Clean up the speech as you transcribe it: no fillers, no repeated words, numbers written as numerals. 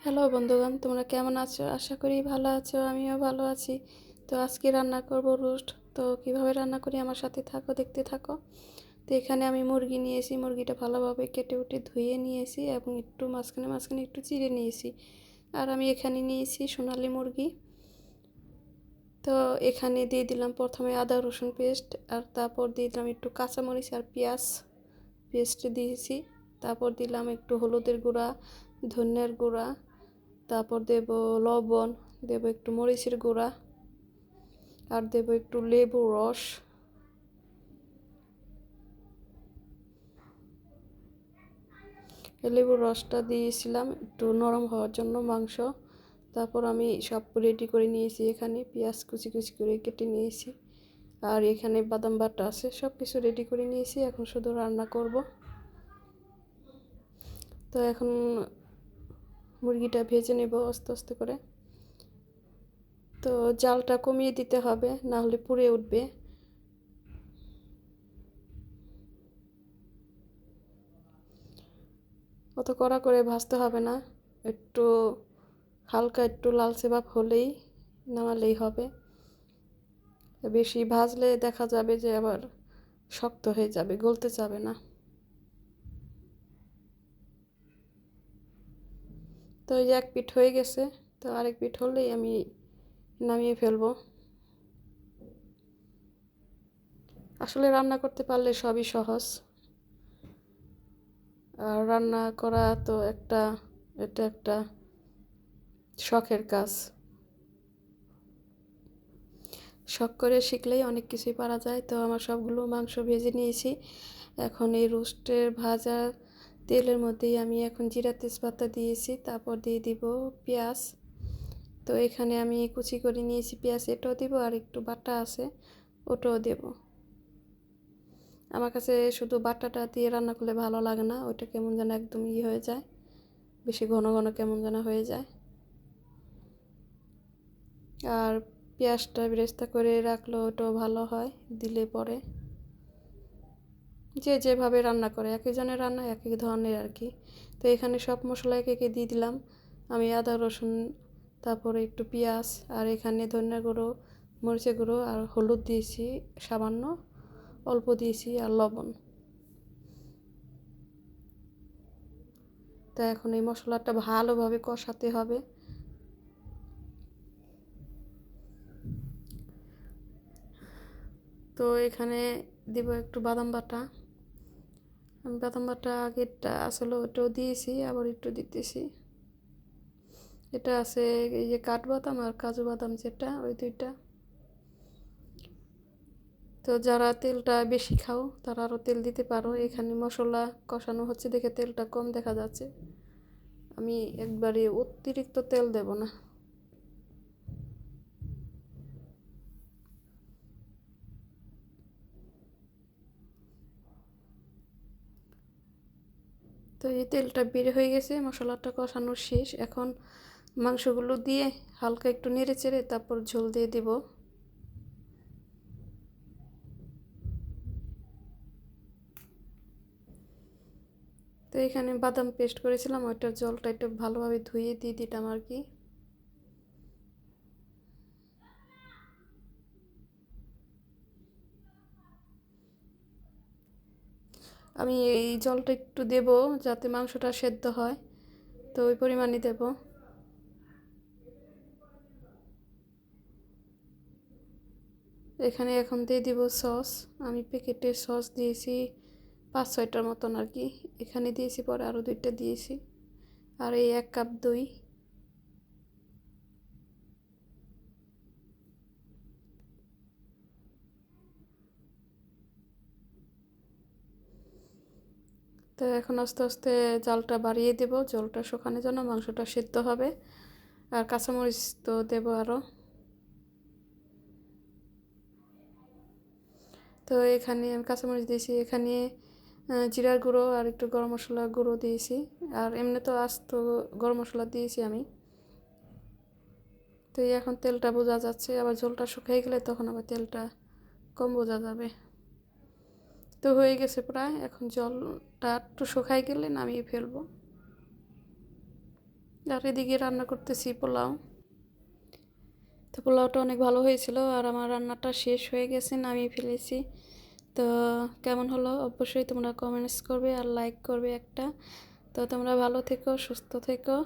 Hello বন্ধুগণ, তোমরা কেমন আছো? আশা করি ভালো আছো। আমিও ভালো আছি। তো আজকে রান্না করব রোস্ট। তো কিভাবে রান্না করি আমার সাথে থাকো, দেখতে থাকো। তো এখানে আমি মুরগি নিয়েছি, মুরগিটা ভালোভাবে কেটে উঠে ধুয়ে নিয়েছি এবং একটু মাঝখানে মাঝখানে একটু চিড়ে নিয়েছি। আর আমি এখানে নিয়েছি সোনালী মুরগি। তো এখানে দিয়ে দিলাম প্রথমে আদা রসুন পেস্ট, আর তারপর দিয়ে দিলাম একটু কাঁচামরিচ আর পেঁয়াজ পেস্ট দিয়েছি। তারপর দিলাম একটু হলুদের গুঁড়া, ধনিয়ার গুঁড়া, তারপর দেব লবণ, দেব একটু মরিচের গুঁড়া, আর দেব একটু লেবুর রস। লেবুর রসটা দিয়েছিলাম একটু নরম হওয়ার জন্য মাংস। তারপর আমি সব রেডি করে নিয়েছি। এখানে পেঁয়াজ কুচি কুচি করে কেটে নিয়েছি, আর এখানে বাদাম বাটা আছে, সব কিছু রেডি করে নিয়েছি। এখন শুধু রান্না করব। তো এখন মুরগিটা ভেজে নেব আস্তে আস্তে করে। তো জালটা কমিয়ে দিতে হবে, না হলে পুড়ে উঠবে। অত কড়া করে ভাজতে হবে না, একটু হালকা একটু লালচে ভাব হলেই নামালেই হবে। বেশি ভাজলে দেখা যাবে যে আবার শক্ত হয়ে যাবে, গলতে যাবে না। তো এই যে এক পিঠ হয়ে গেছে, তো আরেক পিঠ হলেই আমি নামিয়ে ফেলবো। আসলে রান্না করতে পারলে সবই সহজ। আর রান্না করা তো এটা একটা শখের কাজ। শখ করে শিখলেই অনেক কিছুই পারা যায়। তো আমার সবগুলো মাংস ভেজে নিয়েছি। এখন এই রোস্টের ভাজা তেলের মধ্যেই আমি এখন জিরা তেজপাতা দিয়েছি। তারপর দিয়ে দিব পেঁয়াজ। তো এখানে আমি কুচি করে নিয়েছি পেঁয়াজ, এটাও দিব, আর একটু বাটা আছে ওটাও দেব। আমার কাছে শুধু বাটাটা দিয়ে রান্না করলে ভালো লাগে না, ওইটা কেমন যেন একদম হয়ে যায়, বেশি ঘন ঘন কেমন যেন হয়ে যায়। আর পেঁয়াজটা বেরেস্তা করে রাখলে ওটাও ভালো হয় দিলে পরে। যে যেভাবে রান্না করে, একজনের রান্না এক এক ধরনের আর কি। তো এখানে সব মশলা একে একে দিয়ে দিলাম আমি, আদা রসুন, তারপরে একটু পেঁয়াজ, আর এখানে ধনিয়া গুঁড়ো, মরিচের গুঁড়ো আর হলুদ দিয়েছি সামান্য অল্প দিয়েছি, আর লবণ। তো এখন এই মশলাটা ভালোভাবে কষাতে হবে। তো এখানে দিব একটু বাদাম বাটা। আমি বাদাম বাটা আগেরটা আসলে ওটাও দিয়েছি, আবার একটু দিতেছি। এটা আছে এই যে কাঠবাদাম আর কাজু বাদাম, যেটা ওই দুইটা। তো যারা তেলটা বেশি খাও তারা আরও তেল দিতে পারো। এখানে মশলা কষানো হচ্ছে দেখে তেলটা কম দেখা যাচ্ছে, আমি একবারে অতিরিক্ত তেল দেব না। তো এই তেলটা বের হয়ে গেছে, মশলাটা কষানোর শেষ। এখন মাংসগুলো দিয়ে হালকা একটু নেড়ে চেড়ে তারপর ঝোল দিয়ে দিব। তো এখানে বাদাম পেস্ট করেছিলাম, ওইটার জলটা একটু ভালোভাবে ধুয়ে দিয়ে দিতাম আর কি। আমি এই জলটা একটু দেব যাতে মাংসটা সেদ্ধ হয়, তো ওই পরিমাণই দেব। এখানে এখন দিয়ে দিব সস। আমি প্যাকেটের সস দিয়েছি 5-6টার মতন আর কি। এখানে দিয়েছি, পরে আরও 2টা দিয়েছি, আর এই 1 কাপ দই। তো এখন আস্তে আস্তে জালটা বাড়িয়ে দেব, জলটা শুকানোর জন্য, মাংসটা সেদ্ধ হবে। আর কাঁচামরিচ তো দেব আরও। তো এখানে আমি কাঁচামরিচ দিয়েছি, এখানে জিরার গুঁড়ো আর একটু গরম মশলা গুঁড়ো দিয়েছি, আর এমনি তো আস্ত গরম মশলা দিয়েছি আমি। তো এখন তেলটা বোঝা যাচ্ছে, আবার ঝোলটা শুকিয়ে গেলে তখন আবার তেলটা কম বোঝা যাবে। তো হয়ে গেছে প্রায়, এখন জলটা একটু শুকাই গেলে নামিয়ে ফেলবো। আর এদিকে রান্না করতেছি পোলাও। তো পোলাওটা অনেক ভালো হয়েছিল আর আমার রান্নাটা শেষ হয়ে গেছে, নামিয়ে ফেলেছি। তো কেমন হলো অবশ্যই তোমরা কমেন্টস করবে আর লাইক করবে একটা। তো তোমরা ভালো থেকো, সুস্থ থেকো।